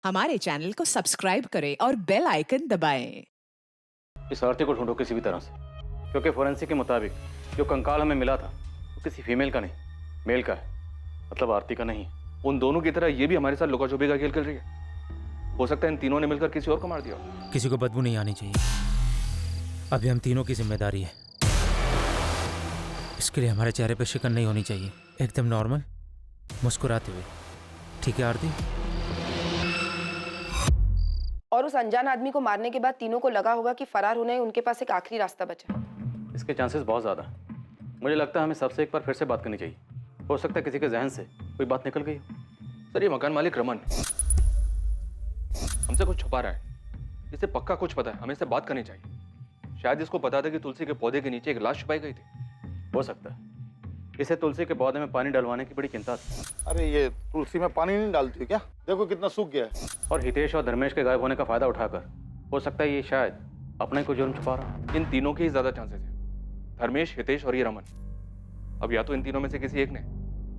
हमारे चैनल को सब्सक्राइब करें और बेल आइकन दबाएं। इस आरती को ढूंढो किसी भी तरह से, क्योंकि फोरेंसिक के मुताबिक जो कंकाल हमें मिला था वो किसी फीमेल का नहीं, मेल का है। मतलब आरती का नहीं। उन दोनों की तरह ये भी हमारे साथ लुका छुपी का खेल खेल रही है। हो सकता है इन तीनों ने मिलकर किसी और को मार दिया हो। किसी को बदबू नहीं आनी चाहिए। अभी हम तीनों की जिम्मेदारी है। इसके लिए हमारे चेहरे पे शिकन नहीं होनी चाहिए, एकदम नॉर्मल मुस्कुराते हुए। ठीक है आरती? और उस अनजान आदमी को मारने के बाद तीनों को लगा होगा कि फरार होने उनके पास एक आखिरी रास्ता बचा। इसके चांसेस बहुत ज़्यादा हैं। मुझे लगता है हमें सबसे एक बार फिर से बात करनी चाहिए। हो सकता है किसी के जहन से कोई बात निकल गई हो। सर, ये मकान मालिक रमन हमसे कुछ छुपा रहा है। इसे पक्का कुछ पता है, हमें इससे बात करनी चाहिए। शायद इसको पता था कि तुलसी के पौधे के नीचे एक लाश छुपाई गई थी। हो सकता है इसे तुलसी के पौधे में पानी डलवाने की बड़ी चिंता थी। अरे ये तुलसी में पानी नहीं डालती क्या? देखो कितना सूख गया है। और हितेश और धर्मेश के गायब होने का फायदा उठाकर हो सकता है ये शायद अपने को जुर्म छुपा रहा। इन तीनों के ही ज्यादा चांसेस हैं, धर्मेश, हितेश और ये रमन। अब या तो इन तीनों में से किसी एक ने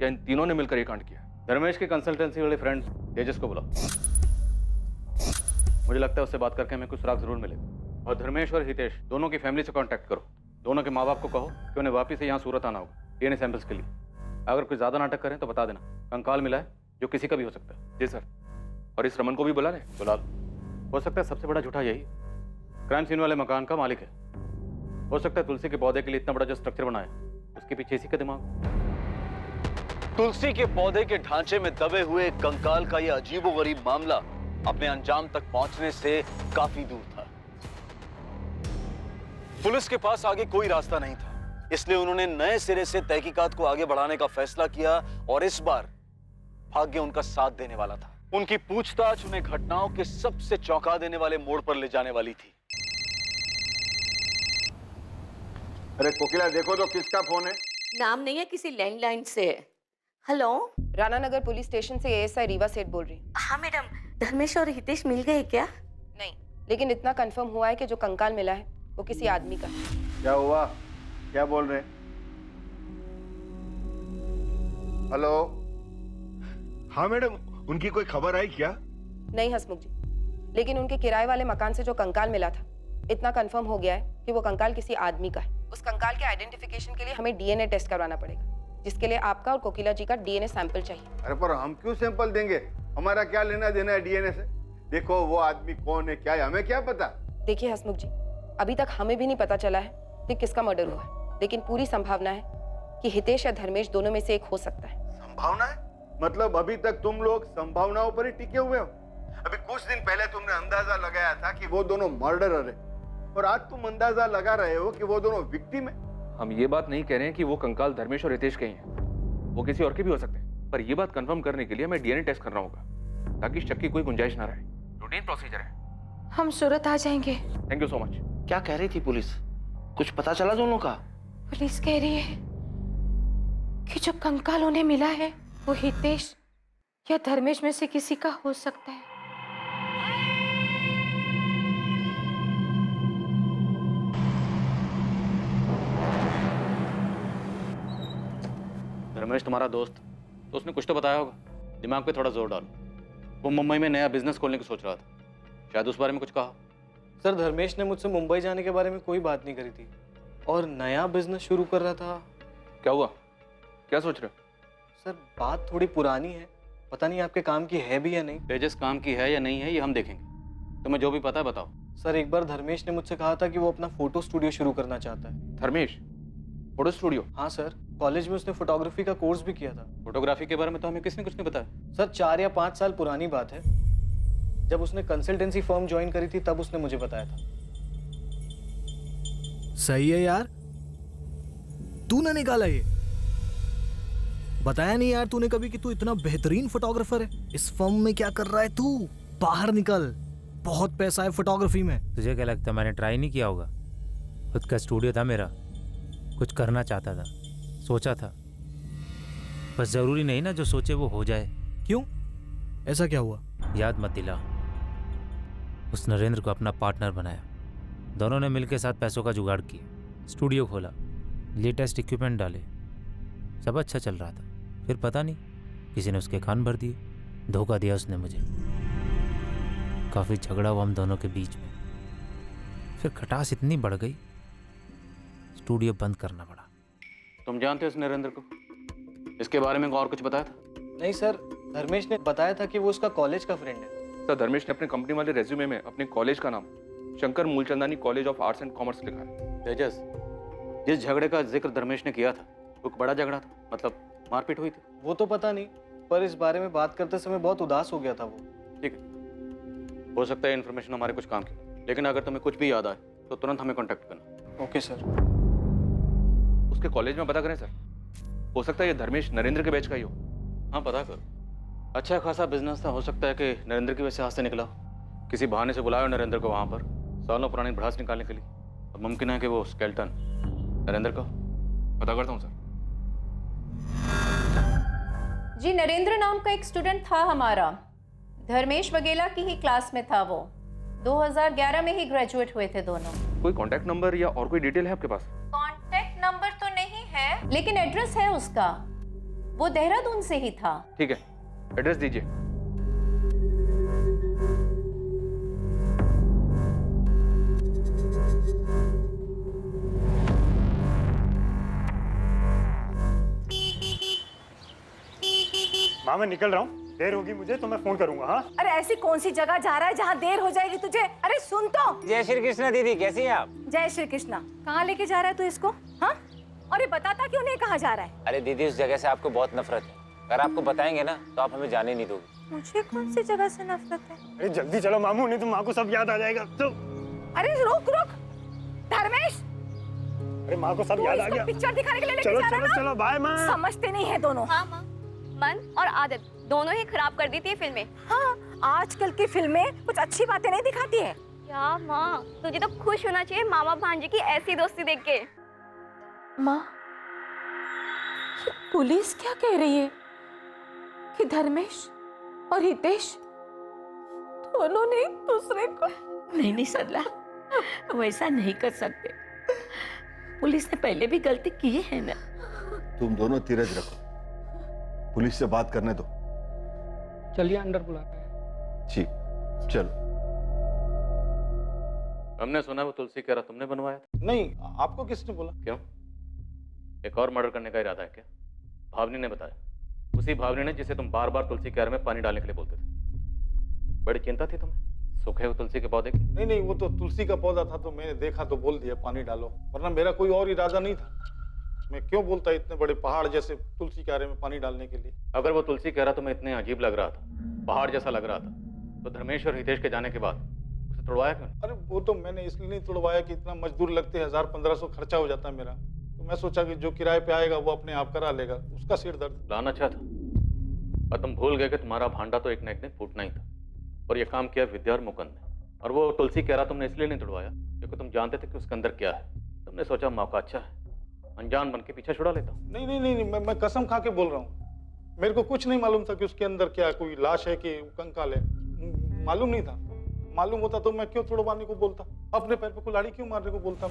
या इन तीनों ने मिलकर ये कांड किया। धर्मेश के कंसल्टेंसी वाले फ्रेंड तेजस को बुलाओ। मुझे लगता है उससे बात करके हमें कुछ सुराग जरूर मिलेगा। और धर्मेश और हितेश दोनों की फैमिली से कांटेक्ट करो। दोनों के माँ बाप को कहो कि उन्हें वापिस से यहाँ सूरत आना होगा डीएनए सैंपल्स के लिए। अगर कोई ज्यादा नाटक करें तो बता देना। कंकाल मिला है जो किसी का भी हो सकता है। जी सर। और इस रमन को भी बुला लें। बुला लो। हो सकता है सबसे बड़ा झूठा यही क्राइम सीन वाले मकान का मालिक है। हो सकता है तुलसी के पौधे के लिए इतना बड़ा जो स्ट्रक्चर बनाया उसके पीछे इसी का दिमाग। तुलसी के पौधे के ढांचे में दबे हुए कंकाल का यह अजीबोगरीब मामला अपने अंजाम तक पहुंचने से काफी दूर था। पुलिस के पास आगे कोई रास्ता नहीं था, इसलिए उन्होंने नए सिरे से तहकीकात को आगे बढ़ाने का फैसला किया। और इस बार भाग्य उनका साथ देने वाला था। उनकी पूछताछ उन्हें घटनाओं के सबसे चौंका देने वाले मोड़ पर ले जाने वाली थी। अरे कोकिला, देखो तो किसका फोन है? नाम नहीं है, किसी लैंडलाइन से है। हेलो, राणा नगर पुलिस स्टेशन से एएसआई रीवा सेठ बोल रही। हाँ मैडम, धर्मेश और हितेश मिल गए क्या? नहीं, लेकिन इतना कंफर्म हुआ है कि जो कंकाल मिला है वो किसी आदमी का है। क्या हुआ? क्या बोल रहे? हेलो? हाँ मैडम, उनकी कोई खबर आई क्या? नहीं हसमुख जी, लेकिन उनके किराए वाले मकान से जो कंकाल मिला था इतना कंफर्म हो गया है कि वो कंकाल किसी आदमी का है। उस कंकाल के आइडेंटिफिकेशन के लिए हमें डीएनए टेस्ट करवाना पड़ेगा, जिसके लिए आपका और कोकिला जी का डीएनए सैंपल चाहिए। अरे पर हम क्यों सैंपल देंगे? हमारा क्या लेना देना है डीएनए से? देखो वो आदमी कौन है क्या है हमें क्या पता। देखिए हसमुख जी, अभी तक हमें भी नहीं पता चला है कि किसका मर्डर हुआ है, लेकिन पूरी संभावना है कि हितेश या धर्मेश दोनों में से एक हो सकता है। संभावना है? मतलब अभी तक तुम लोग संभावनाओं पर ही टिके हुए हो? अभी कुछ दिन पहले तुमने अंदाजा लगाया था कि वो दोनों मर्डरर है, और आज तुम अंदाजा लगा रहे हो कि वो दोनों विक्टिम है। हम ये बात नहीं कह रहे हैं कि वो कंकाल धर्मेश और हितेश के ही हैं। वो किसी और के भी हो सकते हैं, पर ये बात कंफर्म करने के लिए हमें डीएनए टेस्ट करना होगा ताकि शक की कोई गुंजाइश ना रहे। रूटीन प्रोसीजर है। हम सूरत आ जाएंगे। Thank you so much. क्या कह रही थी पुलिस? कुछ पता चला दोनों का? पुलिस कह रही है कि जो कंकाल उन्हें मिला है वो हितेश या धर्मेश में से किसी का हो सकता है। धर्मेश तुम्हारा दोस्त, तो उसने कुछ तो बताया होगा। दिमाग पे थोड़ा जोर डालो। वो मुंबई में नया बिजनेस खोलने की सोच रहा था, शायद उस बारे में कुछ कहा। सर, धर्मेश ने मुझसे मुंबई जाने के बारे में कोई बात नहीं करी थी और नया बिजनेस शुरू कर रहा था। क्या हुआ? क्या सोच रहे हो? सर, बात थोड़ी पुरानी है, पता नहीं आपके काम की है भी या नहीं। तेजस काम की है या नहीं है ये हम देखेंगे। तुम्हें जो भी पता है बताओ। सर, एक बार धर्मेश ने मुझसे कहा था कि वो अपना फोटो स्टूडियो शुरू करना चाहता है। Dharmesh photo studio? हाँ सर, कॉलेज में उसने फोटोग्राफी का कोर्स भी किया था। फोटोग्राफी के बारे में तो हमें किसने कुछ नहीं बताया। सर, 4 या 5 साल पुरानी बात है। जब उसने कंसल्टेंसी फर्म ज्वाइन करी थी तब उसने मुझे बताया था। सही है यार, तूने निकाला ये। बताया नहीं यार तूने कभी कि तू इतना बेहतरीन फोटोग्राफर है। इस फर्म में क्या कर रहा है तू? बाहर निकल, बहुत पैसा है फोटोग्राफी में। तुझे क्या लगता है मैंने ट्राई नहीं किया होगा? खुद का स्टूडियो था मेरा, कुछ करना चाहता था, सोचा था। बस जरूरी नहीं ना जो सोचे वो हो जाए। क्यों? ऐसा क्या हुआ? याद मत दिला। उस नरेंद्र को अपना पार्टनर बनाया, दोनों ने मिलकर साथ पैसों का जुगाड़ किया, स्टूडियो खोला, लेटेस्ट इक्विपमेंट डाले, सब अच्छा चल रहा था। फिर पता नहीं किसी ने उसके कान भर दिए। धोखा दिया उसने मुझे। काफ़ी झगड़ा हुआ हम दोनों के बीच में, फिर खटास इतनी बढ़ गई स्टूडियो बंद करना पड़ा। तुम जानते हो इस नरेंद्र को? इसके बारे में और कुछ बताया था? नहीं सर, धर्मेश ने बताया था कि वो उसका कॉलेज का फ्रेंड है। सर धर्मेश ने अपने कंपनी वाले रेज्यूमे में अपने कॉलेज का नाम Shankar Moolchandani college of arts and commerce लिखा है। तेजस, जिस झगड़े का जिक्र धर्मेश ने किया था वो बड़ा झगड़ा था, मतलब मारपीट हुई थी? वो तो पता नहीं, पर इस बारे में बात करते समय बहुत उदास हो गया था वो। ठीक है, हो सकता है इन्फॉर्मेशन हमारे कुछ काम की, लेकिन अगर तुम्हें कुछ भी याद आए तो तुरंत हमें कांटेक्ट करना। Okay sir. उसके कॉलेज में पता करें सर, हो सकता है ये धर्मेश नरेंद्र के बैच का ही हो। हाँ पता करो, अच्छा खासा बिजनेस था, हो सकता है कि नरेंद्र की वजह से हाथ से निकला हो। किसी बहाने से बुलाया नरेंद्र को वहां पर सालों पुरानी भड़ास निकालने के लिए, और मुमकिन है कि वो स्केल्टन नरेंद्र का। पता करता हूँ सर। जी, नरेंद्र नाम का एक स्टूडेंट था हमारा, धर्मेश वगेला की ही क्लास में था वो। 2011 में ही ग्रेजुएट हुए थे दोनों। कोई कांटेक्ट नंबर या और कोई डिटेल है आपके पास? कांटेक्ट नंबर तो नहीं है, लेकिन एड्रेस है उसका। वो देहरादून से ही था। ठीक है, एड्रेस दीजिए। माँ मैं निकल रहा हूँ, देर होगी मुझे तो मैं फोन करूंगा। हाँ अरे ऐसी कौन सी जगह जा रहा है जहाँ देर हो जाएगी तुझे? अरे सुन तो। जय श्री कृष्णा दीदी, कैसी हैं आप? जय श्री कृष्णा। कहाँ लेके जा रहा है तू इसको? हाँ, और ये बताता क्यों नहीं कहाँ जा रहा है? अरे दीदी, उस जगह से आपको बहुत नफरत है। अगर आपको बताएंगे ना तो आप हमें जाने नहीं दोगे। मुझे कौन सी जगह से नफरत है? अरे जल्दी चलो मामू, नहीं तो माँ को सब याद आ जाएगा। तो अरे रुक रुक धर्मेश, अरे माँ को सब याद आ गया। पिक्चर दिखाने के लिए लेके चलो जा रहा चलो है ना? चलो, बाय माँ। समझते नहीं है दोनों। हाँ माँ, मन और आदत दोनों ही खराब कर दी थी फिल्में। हाँ, आजकल की फिल्में कुछ अच्छी बातें नहीं दिखाती है। क्या माँ, तुझे तो खुश होना चाहिए मामा भांजे की ऐसी दोस्ती देख के। माँ, ये पुलिस क्या कह रही है कि धर्मेश और हितेश दोनों ने एक दूसरे को? नहीं सरला, वैसा नहीं कर सकते। पुलिस ने पहले भी गलती की है ना। तुम दोनों धीरज रखो, पुलिस से बात करने दो। चलिए अंदर बुलाता है। जी चलो। हमने सुना वो तुलसी कह रहा तुमने बनवाया था। नहीं, आपको किसने बोला? क्यों, एक और मर्डर करने का इरादा है क्या? भावनी ने बताया, उसी भावनी ने जिसे तुम बार बार तुलसी क्यारे में पानी डालने के लिए बोलते थे। बड़ी चिंता थी तुम्हें सूखे हुए तुलसी के पौधे की? नहीं, वो तो तुलसी का पौधा था तो मैंने देखा तो बोल दिया पानी डालो, वरना मेरा कोई और इरादा नहीं था। मैं क्यों बोलता इतने बड़े पहाड़ जैसे तुलसी क्यारे में पानी डालने के लिए? अगर वो तुलसी कह रहा तुम्हें इतने अजीब लग रहा था, पहाड़ जैसा लग रहा था, तो धर्मेश और हितेश के जाने के बाद उसे तोड़वाया क्यों? अरे वो तो मैंने इसलिए नहीं तोड़वाया कि इतना मजदूर लगते 1000-1500 खर्चा हो जाता है मेरा, तो मैं सोचा कि जो किराए पे आएगा वो अपने आप करा लेगा, उसका सिर दर्द। प्लान अच्छा था, और तुम भूल गए कि तुम्हारा भांडा तो एक न एक दिन फूटना ही था, और ये काम किया विद्या और मुकुंद ने। और वो तुलसी कह रहा तुमने इसलिए नहीं तोड़वाया क्योंकि तुम जानते थे कि उसके अंदर क्या है। तुमने सोचा मौका अच्छा है, अनजान बन के पीछे छुड़ा लेता हूँ। नहीं, मैं कसम खा के बोल रहा हूँ, मेरे को कुछ नहीं मालूम था कि उसके अंदर क्या कोई लाश है कि कंकाल है, मालूम नहीं था। मालूम होता तो मैं क्यों तोड़वाने को बोलता, अपने पैर पे कुल्हाड़ी क्यों मारने को बोलता।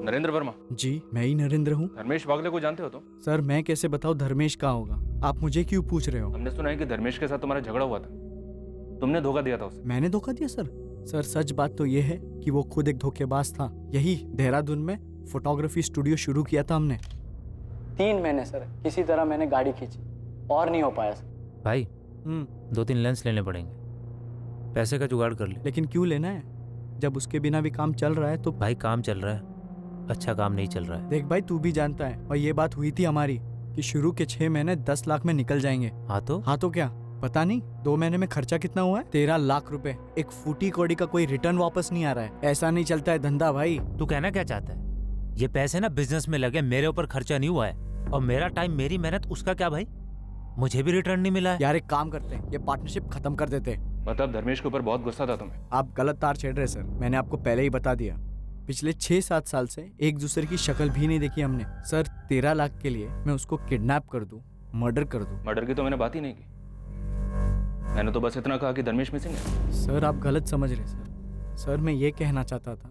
नरेंद्र वर्मा? जी मैं ही नरेंद्र हूँ। धर्मेश वागले को जानते हो तुम? सर मैं कैसे बताऊँ धर्मेश कहाँ होगा? आप मुझे क्यों पूछ रहे हो? हमने सुना है कि धर्मेश के साथ तुम्हारा झगड़ा हुआ था, तुमने धोखा दिया था उसे। मैंने धोखा दिया सर? सर सच बात तो ये है कि वो खुद एक धोखेबाज था। यही देहरादून में फोटोग्राफी स्टूडियो शुरू किया था हमने। 3 महीने सर, किसी तरह मैंने गाड़ी खींची और नहीं हो पाया सर। भाई 2-3 लेंस लेने पड़ेंगे, पैसे का जुगाड़ कर ले। लेकिन क्यों लेना है जब उसके बिना भी काम चल रहा है? तो भाई काम चल रहा है, अच्छा काम नहीं चल रहा है। देख भाई तू भी जानता है, और ये बात हुई थी हमारी कि शुरू के 6 महीने 10 लाख में निकल जाएंगे। हाँ तो क्या पता नहीं 2 महीने में खर्चा कितना हुआ है? 13 लाख रुपए। एक फूटी कौड़ी का कोई रिटर्न वापस नहीं आ रहा है। ऐसा नहीं चलता है धंधा भाई। तू कहना क्या चाहता है? ये पैसे ना बिजनेस में लगे, मेरे ऊपर खर्चा नहीं हुआ है, और मेरा टाइम मेरी मेहनत, उसका क्या भाई? मुझे भी रिटर्न नहीं मिला है। यार एक काम करते हैं, ये पार्टनरशिप खत्म कर देते हैं। मतलब धर्मेश के ऊपर बहुत गुस्सा था तुम्हें? आप गलत तार छेड़ रहे सर, मैंने आपको पहले ही बता दिया। पिछले 6-7 साल से एक दूसरे की शक्ल भी नहीं देखी हमने। सर 13 लाख के लिए मैं उसको किडनैप कर दूं, मर्डर कर दूं। मर्डर की तो मैंने बात ही नहीं की। मैंने तो बस इतना कहा कि धर्मेश मिसिंग है। सर आप गलत समझ रहे सर मैं ये कहना चाहता था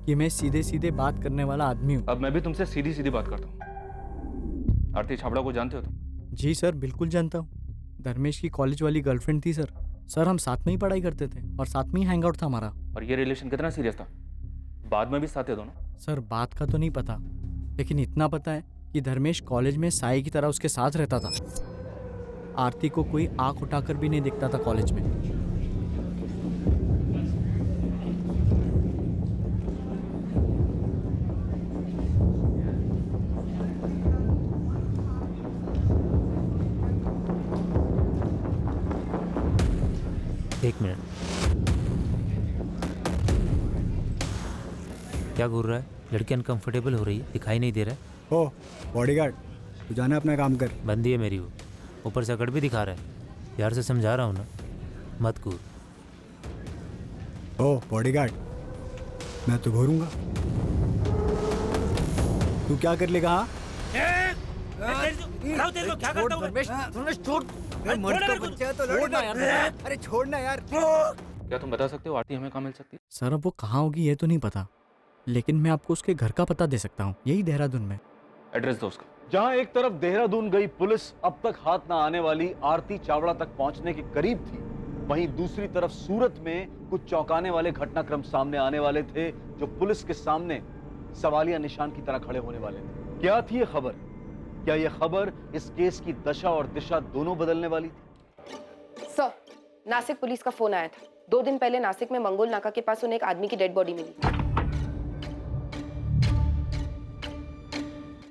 कि मैं सीधे सीधे बात करने वाला आदमी हूँ। अब मैं भी तुमसे सीधी सीधी बात करता हूँ। आरती छाबड़ा को जानते हो तुम? जी सर बिल्कुल जानता हूँ। धर्मेश की कॉलेज वाली गर्लफ्रेंड थी सर। सर हम साथ में ही पढ़ाई करते थे और साथ में ही हैंग आउट था हमारा। और ये रिलेशन कितना सीरियस था? बाद में भी साथ थे दोनों? सर बात का तो नहीं पता, लेकिन इतना पता है कि धर्मेश कॉलेज में साई की तरह उसके साथ रहता था। आरती को कोई आंख उठाकर भी नहीं दिखता था कॉलेज में। एक मिनट, क्या घूर रहा है? लड़की अनकंफर्टेबल हो रही है, दिखाई नहीं दे रहा है। ओ बॉडीगार्ड, तू जाना अपना काम कर। बंदी है मेरी वो, ऊपर से अकड़ भी दिखा रहा है। यार से समझा रहा हूँ ना, मत घूर। ओ बॉडीगार्ड, मैं तो घूरूंगा, तू क्या कर लेगा? हाँ अरे छोड़ना यार। क्या तुम बता सकते हो आरती हमें कहाँ मिल सकती है? सर अब वो कहाँ होगी ये तो नहीं पता, लेकिन मैं आपको उसके घर का पता दे सकता हूँ, यही देहरादून में। एड्रेस दो उसका। जहां एक तरफ देहरादून गई पुलिस अब तक हाथ ना आने वाली आरती चावड़ा तक पहुंचने के करीब थी, वहीं दूसरी तरफ सूरत में कुछ चौंकाने वाले घटनाक्रम सामने आने वाले थे जो पुलिस के सामने सवालिया निशान की तरह खड़े होने वाले थे। क्या थी ये खबर? क्या ये खबर इस केस की दशा और दिशा दोनों बदलने वाली थी? सर, नासिक पुलिस का फोन आया था। 2 दिन पहले नासिक में मंगोल नाका के पास उन्हें एक आदमी की डेड बॉडी मिली।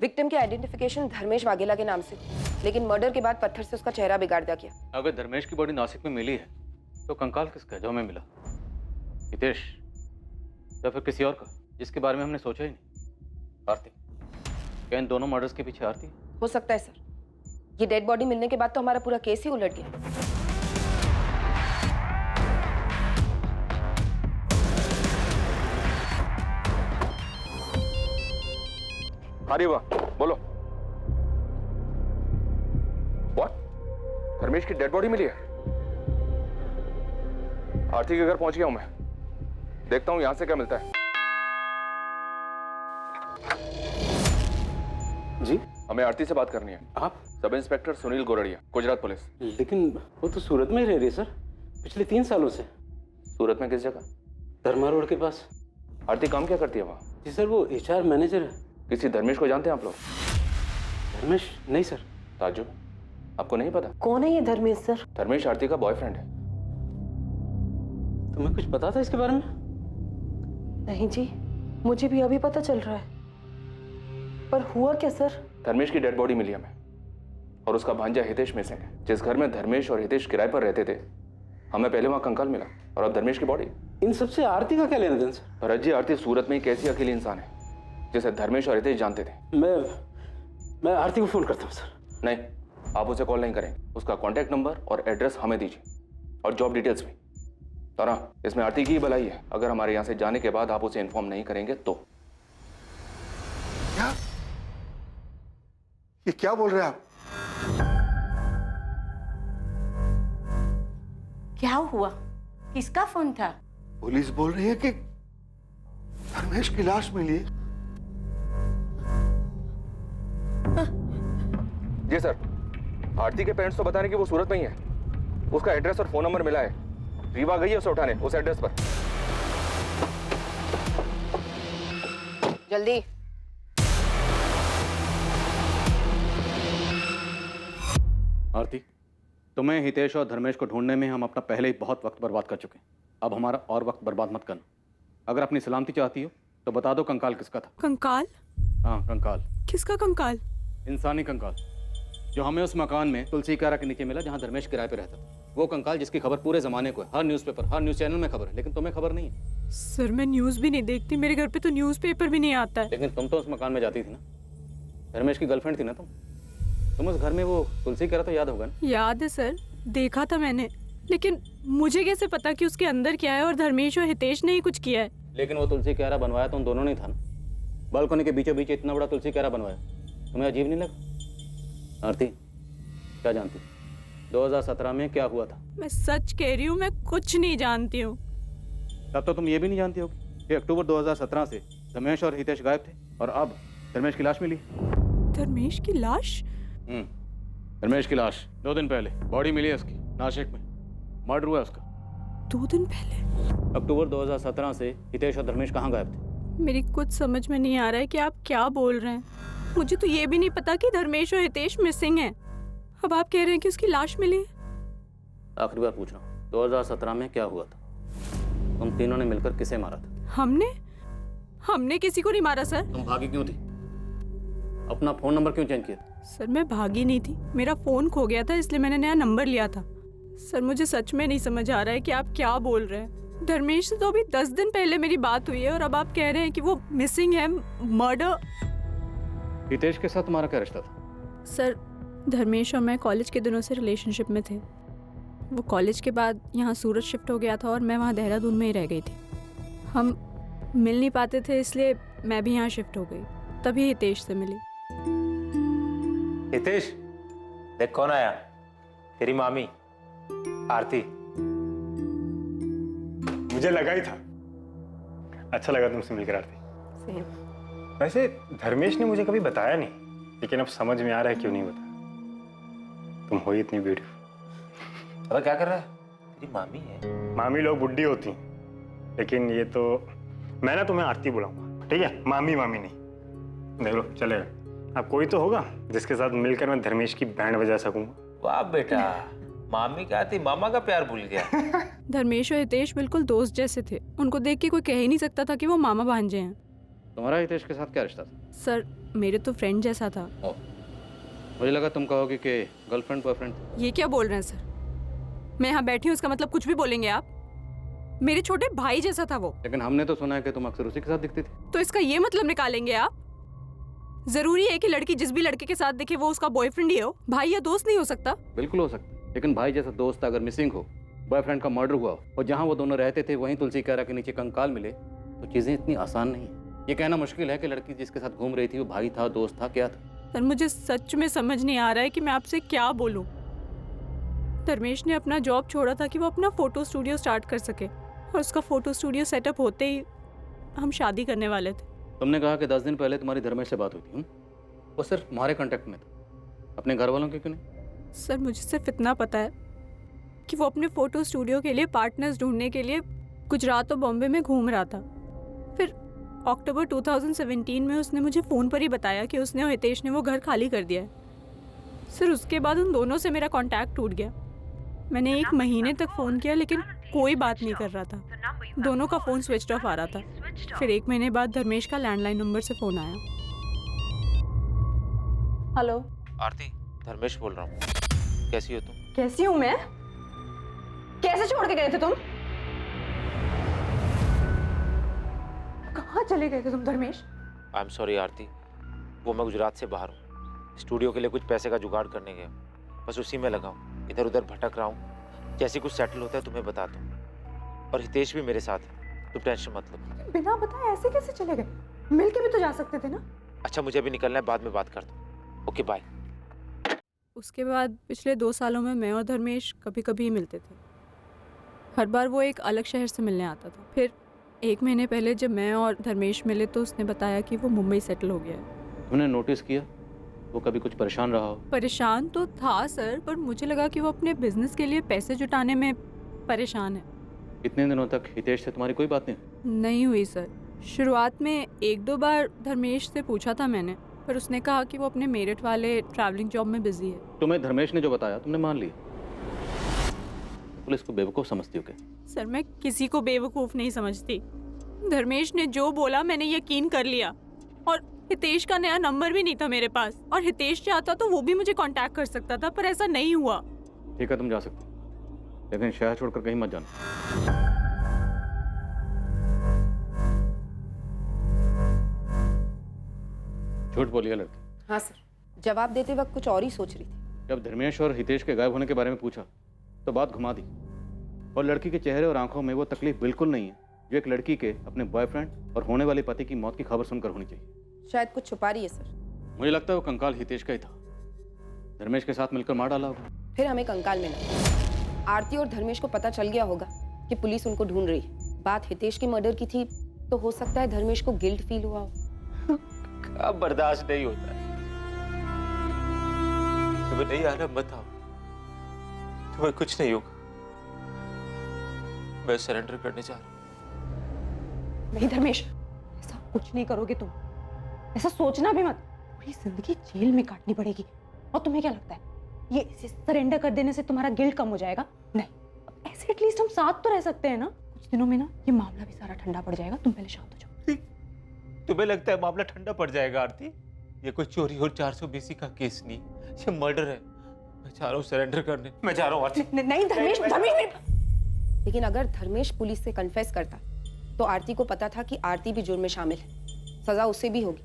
विक्टिम की आइडेंटिफिकेशन धर्मेश वाघेला के नाम से, लेकिन मर्डर के बाद पत्थर से उसका चेहरा बिगाड़ दिया गया। अगर धर्मेश की बॉडी नासिक में मिली है तो कंकाल किसका है जो हमें मिला? हितेश या फिर किसी और का जिसके बारे में हमने सोचा ही नहीं? आरती? क्या इन दोनों मर्डर्स के पीछे आरती? हो सकता है सर, ये डेड बॉडी मिलने के बाद तो हमारा पूरा केस ही उलट गया। अरे वाह, बोलो। व्हाट? धर्मेश की डेड बॉडी मिली है? आरती के घर पहुंच गया हूं मैं, देखता हूं यहां से क्या मिलता है। जी, हमें आरती से बात करनी है। आप? Sub inspector Sunil Gordiya, Gujarat police. लेकिन वो तो सूरत में ही रह रही है सर, पिछले 3 सालों से। सूरत में किस जगह? धर्मा रोड के पास। आरती काम क्या करती है वहाँ? जी सर, वो HR मैनेजर है। किसी धर्मेश को जानते हैं आप लोग? धर्मेश? नहीं सर। ताजुब, आपको नहीं पता? कौन है ये धर्मेश सर? धर्मेश आरती का बॉयफ्रेंड है। तुम्हें कुछ पता था इसके बारे में? नहीं जी, मुझे भी अभी पता चल रहा है। पर हुआ क्या सर? धर्मेश की डेड बॉडी मिली हमें, और उसका भांजा हितेश मिसिंग है। जिस घर में धर्मेश और हितेश किराए पर रहते थे, हमें पहले वहाँ कंकाल मिला, और अब धर्मेश की बॉडी। इन सबसे आरती का क्या लेना देना सर? भरत जी, आरती सूरत में एक ऐसी अकेली इंसान है जिसे धर्मेश और हितेश जानते थे। मैं आरती को फोन करता हूँ सर। नहीं, आप उसे कॉल नहीं करेंगे। उसका कॉन्टैक्ट नंबर और एड्रेस हमें दीजिए, और जॉब डिटेल्स भी। तो ना, इसमें आरती की ही भलाई है। अगर हमारे यहाँ से जाने के बाद आप उसे इन्फॉर्म नहीं करेंगे तो। क्या? ये क्या बोल रहे हैं आप? क्या हुआ? किसका फोन था? पुलिस बोल रही है कि धर्मेश की लाश मिली है। जी सर, आरती के पेरेंट्स तो बता रहे कि वो सूरत में ही है। उसका एड्रेस और फोन नंबर मिला है। रीवा गई है उसे उठाने उस एड्रेस पर। जल्दी। आरती, तुम्हें हितेश और धर्मेश को ढूंढने में हम अपना पहले ही बहुत वक्त बर्बाद कर चुके हैं। अब हमारा और वक्त बर्बाद मत करना। अगर अपनी सलामती चाहती हो तो बता दो कंकाल किसका था। कंकाल? हाँ, कंकाल। किसका कंकाल? इंसानी कंकाल, जो हमें उस मकान में तुलसी कारा के नीचे मिला जहाँ धर्मेश किराए पे रहता था। वो कंकाल जिसकी खबर पूरे जमाने को है, हर न्यूज़पेपर, हर न्यूज़ चैनल में खबर है, लेकिन तुम्हें खबर नहीं है। सर मैं न्यूज़ भी नहीं देखती, मेरे घर पे तो न्यूज़पेपर भी नहीं आता है। लेकिन तुम तो उस मकान में जाती थी ना, धर्मेश की गर्लफ्रेंड थी ना तुम उस घर में वो तुलसी कारा तो याद होगा ना? याद है सर, देखा था मैंने, लेकिन मुझे कैसे पता कि उसके अंदर क्या है और धर्मेश और हितेश ने ही कुछ किया है। लेकिन वो तुलसी क्यारा बनवाया तो उन दोनों ने था ना। बालकनी के बीचों बीच इतना बड़ा तुलसी क्यारा बनवाया, तुम्हें अजीब नहीं लगा? आरती, क्या जानती 2017 में क्या हुआ था? मैं सच कह रही हूँ, मैं कुछ नहीं जानती हूँ। तब तो तुम ये भी नहीं जानती होगी कि अक्टूबर 2017 से धर्मेश और हितेश गायब थे और अब धर्मेश की लाश मिली। धर्मेश की लाश? धर्मेश की लाश 2 दिन पहले बॉडी मिली है उसकी, नासिक में। मर्डर हुआ उसका 2 दिन पहले। अक्टूबर 2017 से हितेश और धर्मेश कहाँ गायब थे? मेरी कुछ समझ में नहीं आ रहा है कि आप क्या बोल रहे हैं। मुझे तो ये भी नहीं पता कि धर्मेश और हितेश मिसिंग हैं। अब आप कह रहे हैं कि उसकी लाश मिली। आखिरी बार पूछ रहा हूँ, 2017 में क्या हुआ था? तुम तीनों ने मिलकर किसे मारा था? हमने किसी को नहीं मारा सर। तुम भागी क्यों थी? अपना फोन नंबर क्यों चेंज किया? सर मैं भागी नहीं थी, मेरा फोन खो गया था इसलिए मैंने नया नंबर लिया था। सर मुझे सच में नहीं समझ आ रहा है कि आप क्या बोल रहे हैं। धर्मेश से तो अभी 10 दिन पहले मेरी बात हुई है और अब आप कह रहे हैं कि वो मिसिंग है, मर्डर। हितेश के साथ तुम्हारा क्या रिश्ता था? सर धर्मेश और मैं कॉलेज के दिनों से रिलेशनशिप में थे। वो कॉलेज के बाद यहाँ सूरत शिफ्ट हो गया था और मैं वहाँ देहरादून में ही रह गई थी। हम मिल नहीं पाते थे इसलिए मैं भी यहाँ शिफ्ट हो गई, तभी हितेश से मिली। हितेश, देख कौन आया, तेरी मामी आरती। मुझे लगा ही था। अच्छा लगा तुमसे मिलकर आरती। वैसे धर्मेश ने मुझे कभी बताया नहीं, लेकिन अब समझ में आ रहा है क्यों नहीं बताया। तुम हो ही इतनी ब्यूटीफुल। अब क्या कर रहा है? तेरी मामी है। मामी लोग बुड्ढी होती हैं, लेकिन ये तो मैं ना तुम्हें आरती बुलाऊंगा, ठीक है? मामी मामी नहीं। देख लो चलेगा। अब कोई तो होगा जिसके साथ मिलकर मैं धर्मेश की बैंड बजा सकूंगा। वाह बेटा, मामी क्या थी, मामा का प्यार भूल गया। धर्मेश और हितेश बिल्कुल दोस्त जैसे थे। उनको देख के कोई कह ही नहीं सकता था कि वो मामा भांजे हैं। तुम्हारा हितेश के साथ क्या रिश्ता था? सर मेरे तो फ्रेंड जैसा था। मुझे लगा तुम कहोगे कि गर्लफ्रेंड बॉयफ्रेंड। ये क्या बोल रहे हैं सर? मैं यहाँ बैठी हूँ, इसका मतलब कुछ भी बोलेंगे आप? मेरे छोटे भाई जैसा था वो। लेकिन हमने तो सुना है कि तुम अक्सर उसी के साथ दिखती थी। तो इसका ये मतलब निकालेंगे आप? जरूरी है कि लड़की जिस भी लड़के के साथ दिखे वो उसका बॉयफ्रेंड ही हो? भाई या दोस्त नहीं हो सकता? बिल्कुल हो सकता, लेकिन भाई जैसा दोस्त अगर मिसिंग हो, बॉयफ्रेंड का मर्डर हुआ और जहाँ वो दोनों रहते थे वहीं तुलसी क्यारा के नीचे कंकाल मिले, तो चीजें इतनी आसान नहीं है। ये कहना मुश्किल है कि लड़की जिसके साथ घूम रही थी वो भाई था, दोस्त था, क्या था? सर मुझे सच में समझ नहीं आ रहा है कि मैं आपसे क्या बोलूं। धर्मेश ने अपना जॉब छोड़ा था कि वो अपना फोटो स्टूडियो स्टार्ट कर सके, और उसका फोटो स्टूडियो सेटअप होते ही हम शादी करने वाले थे। तुमने कहा कि 10 दिन पहले तुम्हारी धर्मेश से बात हुई थी। वो सिर्फ तुम्हारे कांटेक्ट में था, अपने घर वालों के क्यों नहीं? सर मुझे सिर्फ इतना पता है कि वो अपने फोटो स्टूडियो के लिए पार्टनर्स ढूंढने के लिए गुजरात और बॉम्बे में घूम रहा था। फिर अक्टूबर 2017 में उसने मुझे फ़ोन पर ही बताया कि उसने और हितेश ने वो घर खाली कर दिया है। सर उसके बाद उन दोनों से मेरा कांटेक्ट टूट गया। मैंने 1 महीने तक फ़ोन किया लेकिन कोई बात नहीं कर रहा था। दोनों का फ़ोन स्विच ऑफ आ रहा था। फिर 1 महीने बाद धर्मेश का लैंडलाइन नंबर से फ़ोन आया। हेलो आरती, धर्मेश बोल रहा हूँ। कैसी हो तुम? कैसी हूँ मैं? कैसे छोड़ के गए थे तुम? कहाँ चले गए थे तुम धर्मेश? आई एम सॉरी आरती, वो मैं गुजरात से बाहर हूँ। स्टूडियो के लिए कुछ पैसे का जुगाड़ करने गया, बस उसी में लगा हूँ। इधर उधर भटक रहा हूँ। जैसे कुछ सेटल होता है तुम्हें बताता हूँ। और हितेश भी मेरे साथ है, तुम टेंशन मत लो। बिना बताए ऐसे कैसे चले गए? मिल के भी तो जा सकते थे ना? अच्छा मुझे भी निकलना है, बाद में बात करता हूँ। Okay bye. उसके बाद पिछले 2 सालों में मैं और धर्मेश कभी कभी ही मिलते थे। हर बार वो एक अलग शहर से मिलने आता था। फिर 1 महीने पहले जब मैं और धर्मेश मिले तो उसने बताया कि वो मुंबई सेटल हो गया है। तुमने नोटिस किया वो कभी कुछ परेशान रहा हो? परेशान तो था सर, पर मुझे लगा कि वो अपने बिजनेस के लिए पैसे जुटाने में परेशान है। इतने दिनों तक हितेश से तुम्हारी कोई बात नहीं हुई सर। शुरुआत में 1-2 बार धर्मेश से पूछा था मैंने, पर उसने कहा कि वो अपने मेरिट वाले ट्रैवलिंग जॉब में बिजी है। तुम्हें धर्मेश ने जो बताया तुमने मान लिया? पुलिस को बेवकूफ समझती हो क्या? सर मैं किसी को बेवकूफ नहीं समझती। धर्मेश ने जो बोला मैंने यकीन कर लिया। और हितेश का नया नंबर भी नहीं था मेरे पास, और हितेश चाहता तो वो भी मुझे कांटेक्ट कर सकता था, पर ऐसा नहीं हुआ। ठीक है तुम जा सकते हो, लेकिन शहर छोड़कर कहीं मत जाना। झूठ बोलिए लड़की। हाँ सर, जवाब देते वक्त कुछ और ही सोच रही थी। जब धर्मेश और हितेश के गायब होने के बारे में पूछा तो बात घुमा दी, और लड़की के चेहरे और आंखों में वो तकलीफ बिल्कुल नहीं है जो एक लड़की के अपने बॉयफ्रेंड और होने वाले पति की मौत की खबर सुनकर होनी चाहिए। शायद कुछ छुपा रही है सर। मुझे लगता है वो कंकाल हितेश का ही था। धर्मेश के साथ मिलकर मार डाला होगा। फिर हमें कंकाल मिला। आरती और धर्मेश को पता चल गया होगा कि पुलिस उनको ढूंढ रही है। बात हितेश के मर्डर की थी तो हो सकता है धर्मेश को गिल्ट फील हुआ हो। अब बर्दाश्त नहीं होता है। तुम्हें नहीं आना मत आओ, तुम्हें कुछ नहीं होगा। मैं सरेंडर करने जा रहा हूँ। नहीं धर्मेश, ऐसा कुछ नहीं करोगे तुम। ऐसा सोचना भी मत। पूरी जिंदगी जेल में काटनी पड़ेगी। और तुम्हें क्या लगता है ये इसे सरेंडर कर देने से तुम्हारा गिल्ट कम हो जाएगा? नहीं, ऐसे एटलीस्ट हम साथ तो रह सकते हैं ना। कुछ दिनों में ना ये मामला भी सारा ठंडा पड़ जाएगा। तुम पहले शांत हो जाओ। तुम्हें लगता है मामला ठंडा पड़ जाएगा आरती? ये कोई चोरी और 420 का केस नहीं, ये मर्डर है। मैं चाह रहा हूँ सरेंडर करने। मैं जा रहा हूँ आरती। नहीं धर्मेश, लेकिन अगर धर्मेश पुलिस से कन्फेस करता तो आरती को पता था कि आरती भी जुर्म में शामिल है। सजा उसे भी होगी,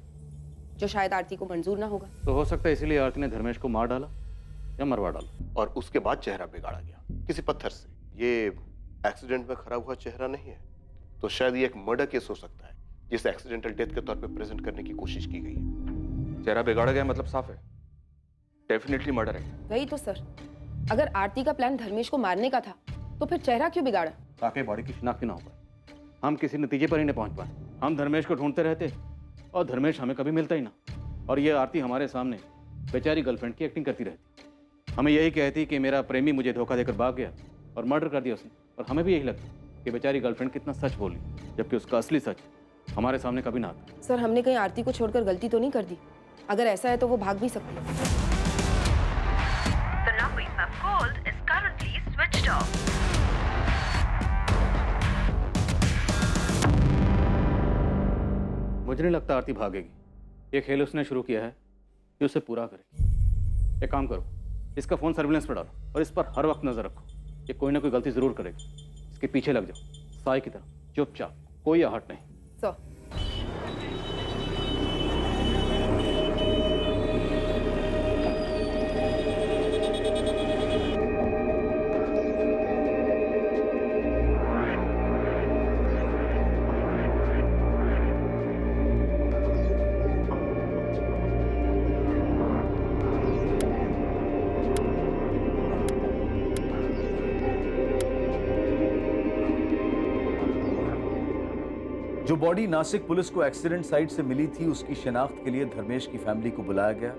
जो शायद आरती को मंजूर ना होगा। तो हो सकता है इसीलिए आरती ने धर्मेश को मार डाला या मरवा डाला। और उसके बाद चेहरा बिगाड़ा गया किसी पत्थर से। ये एक्सीडेंट में खराब हुआ चेहरा नहीं है, तो शायद ये एक मर्डर केस हो सकता है जिसे एक्सीडेंटल डेथ के तौर पे प्रेजेंट करने की कोशिश की गई है। चेहरा बिगाड़ा गया मतलब साफ है, डेफिनेटली मर्डर है। वही तो सर, अगर आरती का प्लान धर्मेश को मारने का था तो फिर चेहरा क्यों बिगाड़ा? ताकि बॉडी की शिनाख्त ना हो पाए, हम किसी नतीजे पर ही नहीं पहुंच पाए। हम धर्मेश को ढूंढते रहते और धर्मेश हमें कभी मिलता ही ना। और ये आरती हमारे सामने बेचारी गर्लफ्रेंड की एक्टिंग करती रहती। हमें यही कहती कि मेरा प्रेमी मुझे धोखा देकर भाग गया और मर्डर कर दिया उसने। और हमें भी यही लगता कि बेचारी गर्लफ्रेंड कितना सच बोली, जबकि उसका असली सच हमारे सामने कभी ना आता। सर, हमने कहीं आरती को छोड़कर गलती तो नहीं कर दी? अगर ऐसा है तो वो भाग भी सकती है। The number you have called is currently switched off. मुझे नहीं लगता आरती भागेगी। ये खेल उसने शुरू किया है, ये उसे पूरा करेगी। एक काम करो, इसका फोन सर्विलेंस पर डालो और इस पर हर वक्त नजर रखो। ये कोई ना कोई गलती जरूर करेगी। इसके पीछे लग जाओ, साई की तरह चुपचाप, कोई आहट नहीं। सर, जो बॉडी नासिक पुलिस को एक्सीडेंट साइट से मिली थी, उसकी शिनाख्त के लिए धर्मेश की फैमिली को बुलाया गया।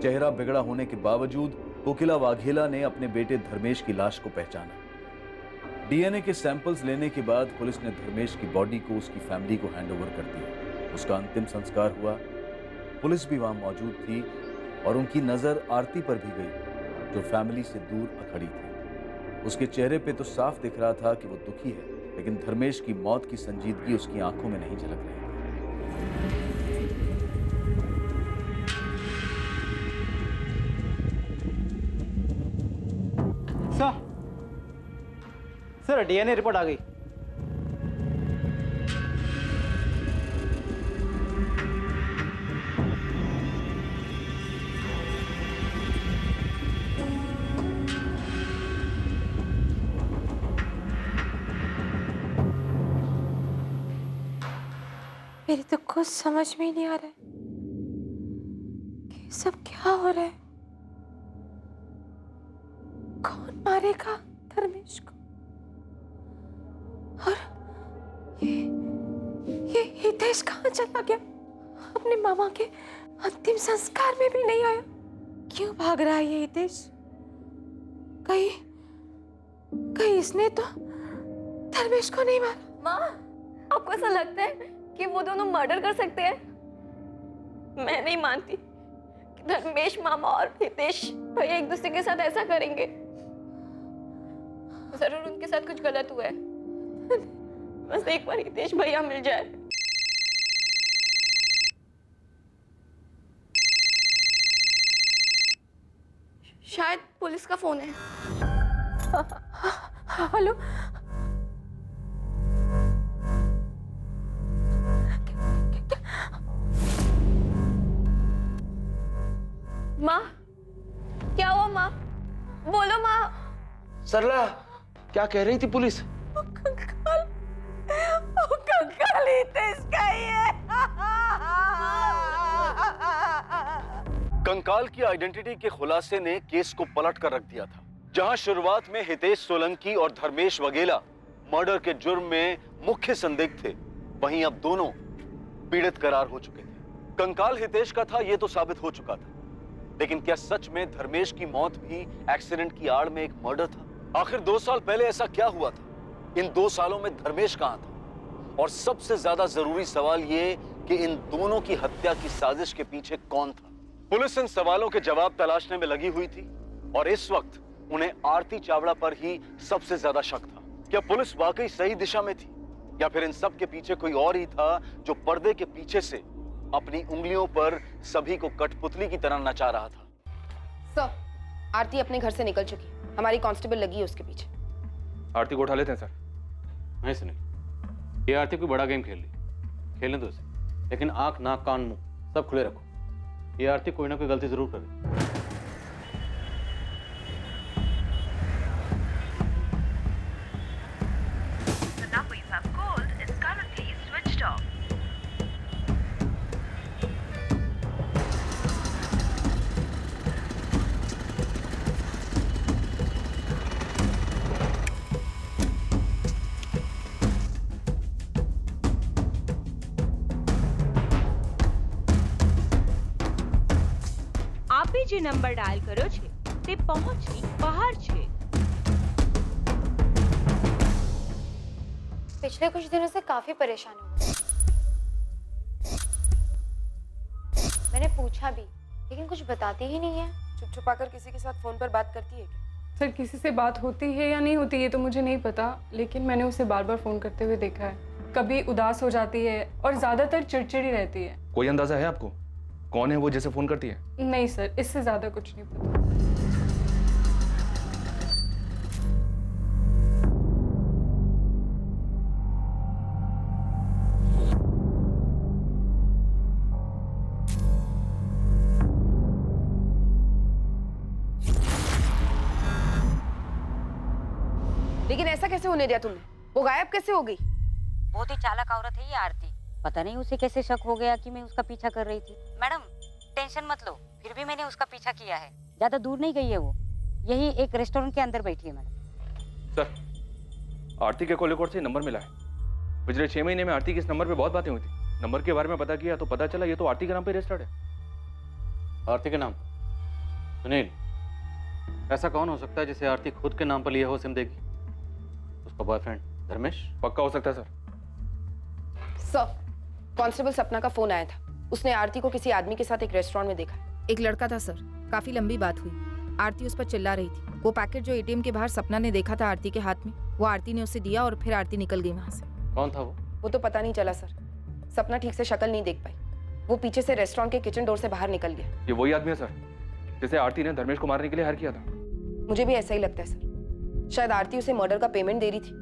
चेहरा बिगड़ा होने के बावजूद कोकिला वाघेला ने अपने बेटे धर्मेश की लाश को पहचाना। डीएनए के सैंपल्स लेने के बाद पुलिस ने धर्मेश की बॉडी को उसकी फैमिली को हैंडओवर कर दिया। उसका अंतिम संस्कार हुआ। पुलिस भी वहां मौजूद थी और उनकी नजर आरती पर भी गई, जो फैमिली से दूर खड़ी थी। उसके चेहरे पे तो साफ दिख रहा था कि वो दुखी है, लेकिन धर्मेश की मौत की संजीदगी उसकी आंखों में नहीं झलक रही थी। सर डीएनए रिपोर्ट आ गई। मेरी तो कुछ समझ में ही नहीं आ रहा है कि सब क्या हो रहा है। कौन मारेगा धर्मेश को? और ये हितेश कहाँ चला गया? अपने मामा के अंतिम संस्कार में भी नहीं आया। क्यों भाग रहा है ये हितेश? कहीं इसने तो धर्मेश को नहीं मारा? माँ, आपको ऐसा लगता है कि वो दोनों मर्डर कर सकते हैं? मैं नहीं मानती कि धर्मेश मामा और हितेश भैया एक दूसरे के साथ ऐसा करेंगे। जरूर उनके साथ कुछ गलत हुआ है। बस एक बार हितेश भैया मिल जाए। शायद पुलिस का फोन है। हेलो, माँ, क्या हुआ माँ? बोलो माँ। सरला, क्या कह रही थी पुलिस? कंकाल कंकाल की आइडेंटिटी के खुलासे ने केस को पलट कर रख दिया था। जहां शुरुआत में हितेश सोलंकी और धर्मेश वगेला मर्डर के जुर्म में मुख्य संदिग्ध थे, वहीं अब दोनों पीड़ित करार हो चुके थे। कंकाल हितेश का था, यह तो साबित हो चुका था, लेकिन क्या सच में धर्मेश की मौत भी एक्सीडेंट की आड़ में एक मर्डर था? आखिर 2 साल पहले ऐसा क्या हुआ था? इन 2 सालों में धर्मेश कहां था? और सबसे ज्यादा जरूरी सवाल ये कि इन दोनों की हत्या की साजिश के पीछे कौन था? पुलिस इन सवालों के जवाब तलाशने में लगी हुई थी और इस वक्त उन्हें आरती चावड़ा पर ही सबसे ज्यादा शक था। क्या पुलिस वाकई सही दिशा में थी या फिर इन सब के पीछे कोई और ही था जो पर्दे के पीछे से अपनी उंगलियों पर सभी को कठपुतली की तरह नचा रहा था? सर, आरती अपने घर से निकल चुकी है। हमारी कांस्टेबल लगी है उसके पीछे। आरती को उठा लेते हैं सर। नहीं सुनिए, ये आरती कोई बड़ा गेम खेल रही, खेलने दो उसे, लेकिन आंख नाक कान मुंह सब खुले रखो। ये आरती कोई ना कोई गलती जरूर करे। The number you have called is currently switched off. આપે જે નંબર ડાયલ કર્યો છે તે પહોંચની બહાર છે। पिछले कुछ दिनों से काफी परेशान हूँ। मैंने पूछा भी, लेकिन कुछ बताती ही नहीं है। चुप छुपाकर किसी के साथ फोन पर बात करती है क्या? सर, किसी से बात होती है या नहीं होती ये तो मुझे नहीं पता, लेकिन मैंने उसे बार बार फोन करते हुए देखा है। कभी उदास हो जाती है और ज्यादातर चिड़चिड़ी रहती है। कोई अंदाजा है आपको कौन है वो जिसे फोन करती है? नहीं सर, इससे ज्यादा कुछ नहीं पता। लेकिन ऐसा कैसे होने दिया तुमने? वो गायब कैसे हो गई? बहुत ही चालाक औरत है ये आरती। पता नहीं उसे कैसे शक हो गया कि मैं उसका पीछा कर रही थी। मैडम टेंशन मत लो, फिर भी मैंने उसका पीछा किया है। ज्यादा दूर नहीं गई है वो, यही एक रेस्टोरेंट के अंदर बैठी है मैडम। सर, आरती के कॉल रिकॉर्ड से नंबर मिला है। पिछले 6 महीने में आरती की इस नंबर पे बहुत बातें हुई थी। नंबर के बारे में पता किया तो पता चला ये तो आरती के नाम पे रजिस्टर्ड है। आरती के नाम? सुनील, ऐसा कौन हो सकता है जिसे आरती खुद के नाम पर लिया हो सिम देगी? उसका बॉयफ्रेंड धर्मेश? पक्का हो सकता है सर। सर, कांस्टेबल सपना का फोन आया था। उसने आरती को किसी आदमी के साथ एक रेस्टोरेंट में देखा। एक लड़का था सर, काफी लंबी बात हुई। आरती उस पर चिल्ला रही थी। वो पैकेट जो एटीएम के बाहर सपना ने देखा था आरती के हाथ में, वो आरती ने उसे दिया और फिर आरती निकल गई वहां से। कौन था वो? वो तो पता नहीं चला सर। सपना ठीक से शक्ल नहीं देख पाई। वो पीछे से रेस्टोरेंट के किचन डोर से बाहर निकल गया। ये वही आदमी है सर जिसे आरती ने धर्मेश को मारने के लिए हायर किया था। मुझे भी ऐसा ही लगता है सर। शायद आरती उसे मर्डर का पेमेंट दे रही थी,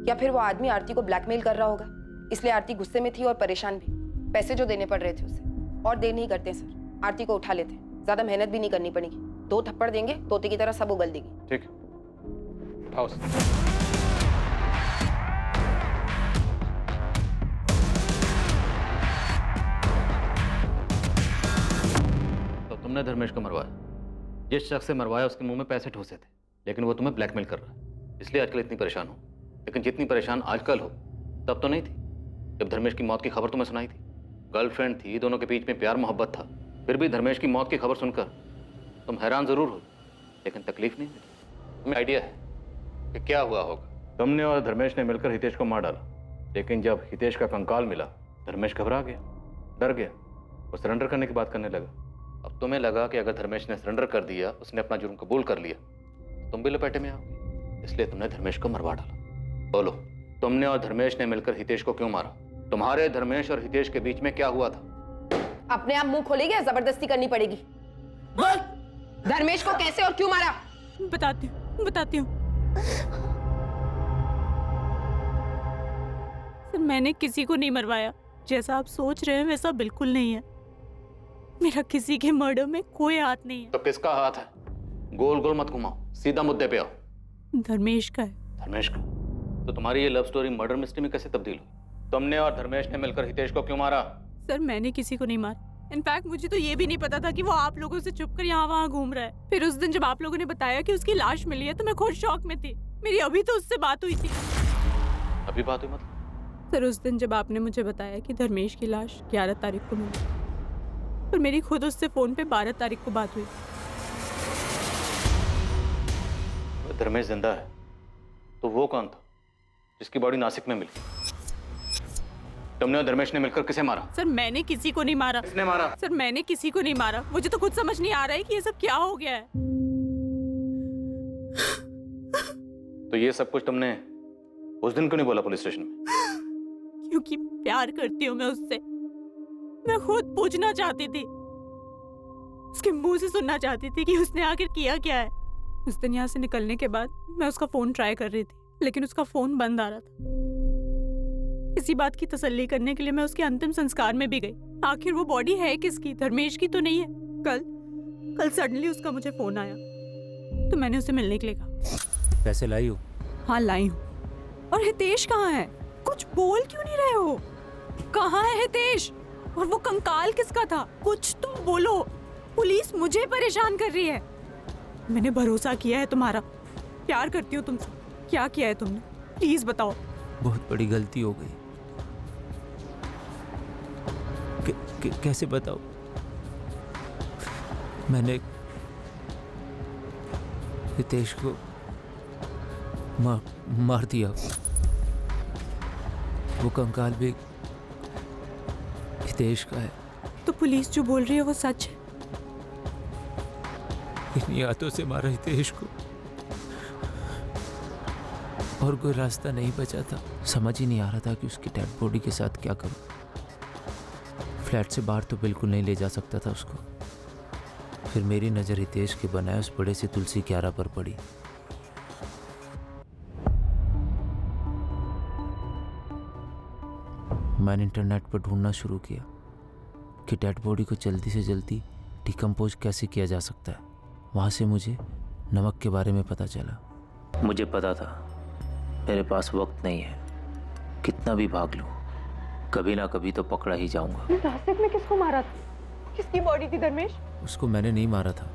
या फिर वो आदमी आरती को ब्लैकमेल कर रहा होगा, इसलिए आरती गुस्से में थी और परेशान भी। पैसे जो देने पड़ रहे थे उसे। और देर नहीं करते सर, आरती को उठा लेते। ज्यादा मेहनत भी नहीं करनी पड़ेगी। 2 थप्पड़ देंगे, तोते की तरह सब उगल देगी। ठीक, उठाओ सर। तो तुमने धर्मेश को मरवाया। जिस शख्स से मरवाया उसके मुंह में पैसे ठूसे थे, लेकिन वो तुम्हें ब्लैकमेल कर रहा है, इसलिए आजकल इतनी परेशान हो। लेकिन जितनी परेशान आजकल हो तब तो नहीं थी जब धर्मेश की मौत की खबर तुम्हें सुनाई थी। गर्लफ्रेंड थी, दोनों के बीच में प्यार मोहब्बत था, फिर भी धर्मेश की मौत की खबर सुनकर तुम हैरान जरूर हो, लेकिन तकलीफ नहीं हुई। तुम्हें आइडिया है कि क्या हुआ होगा? तुमने और धर्मेश ने मिलकर हितेश को मार डाला, लेकिन जब हितेश का कंकाल मिला धर्मेश घबरा गया, डर गया, वो सरेंडर करने की बात करने लगा। अब तुम्हें लगा कि अगर धर्मेश ने सरेंडर कर दिया, उसने अपना जुर्म कबूल कर लिया, तो तुम भी लपेटे में आओगे, इसलिए तुमने धर्मेश को मरवा डाला। बोलो, तुमने और धर्मेश ने मिलकर हितेश को क्यों मारा? तुम्हारे धर्मेश और हितेश के बीच में क्या हुआ था? अपने आप मुंह खोलेगी या जबरदस्ती करनी पड़ेगी? बोल, धर्मेश को कैसे और क्यों मारा? बताती हूँ। सर, मैंने किसी को नहीं मरवाया। जैसा आप सोच रहे हैं वैसा बिल्कुल नहीं है। मेरा किसी के मर्डर में कोई हाथ नहीं है। तो किसका हाथ है? गोल गोल मत घुमाओ, सीधा मुद्दे पे आओ। धर्मेश का है। धर्मेश का? तो तुम्हारी ये लव स्टोरी मर्डर मिस्ट्री में कैसे तब्दील हुई? तुमने और धर्मेश ने मिलकर हितेश को क्यों मारा? सर, मैंने किसी को नहीं मारा। इनफैक्ट मुझे तो ये भी नहीं पता था कि वो आप लोगों से छुपकर यहाँ वहाँ घूम रहा है। फिर उस दिन जब आप लोगों ने बताया कि उसकी लाश मिली है तो मैं खुद शॉक में थी। मेरी अभी तो उससे बात हुई थी। अभी बात हुई मतलब? सर उस दिन जब आपने मुझे बताया कि धर्मेश की लाश 11 तारीख को मिली, पर मेरी खुद उससे फोन पे 12 तारीख को बात हुई। धर्मेश जिंदा है तो वो कौन था जिसकी बॉडी नासिक में मिली? तुमने और धर्मेश ने मिलकर किसे मारा? सर मैंने किसी को नहीं मारा। किसने मारा? सर मैंने किसी को नहीं मारा। मुझे तो खुद समझ नहीं आ रहा है कि ये सब क्या हो गया है। तो ये सब कुछ तुमने उस दिन क्यों नहीं बोला पुलिस स्टेशन में? क्योंकि प्यार करती हूँ मैं उससे। मैं खुद पूछना चाहती थी, उसके मुंह से सुनना चाहती थी कि उसने आखिर किया क्या है। उस दिन यहाँ से निकलने के बाद मैं उसका फोन ट्राई कर रही थी, लेकिन उसका फोन बंद आ रहा था। इसी बात की तसल्ली करने के लिए मैं उसके अंतिम संस्कार में भी गई। आखिर वो बॉडी है किसकी? धर्मेश की तो नहीं है। कल सडनली उसका मुझे फोन आया तो मैंने उसे मिलने के लिए कहा। पैसे लाई हो? हाँ लाई हूँ। और हितेश कहाँ है? कुछ बोल क्यों नहीं रहे हो? कहाँ है हितेश? और वो कंकाल किसका था? कुछ तो बोलो। पुलिस मुझे परेशान कर रही है। मैंने भरोसा किया है तुम्हारा, प्यार करती हूँ तुमसे। क्या किया है तुमने? प्लीज बताओ। बहुत बड़ी गलती हो गई। कैसे बताओ? मैंने हितेश को मार दिया। वो कंकाल भी हितेश का है। तो पुलिस जो बोल रही है वो सच है? इन्हीं हाथों से मारा हितेश को, और कोई रास्ता नहीं बचा था। समझ ही नहीं आ रहा था कि उसकी डेड बॉडी के साथ क्या करूं। फ्लैट से बाहर तो बिल्कुल नहीं ले जा सकता था उसको। फिर मेरी नज़र हितेश के बनाए उस बड़े से तुलसी क्यारा पर पड़ी। मैंने इंटरनेट पर ढूंढना शुरू किया कि डेड बॉडी को जल्दी से जल्दी डिकम्पोज कैसे किया जा सकता है। वहाँ से मुझे नमक के बारे में पता चला। मुझे पता था मेरे पास वक्त नहीं है, कितना भी भाग लूं कभी ना कभी तो पकड़ा ही जाऊंगा। नासिक में किसको मारा था? किसकी बॉडी थी धर्मेश? उसको मैंने नहीं मारा था,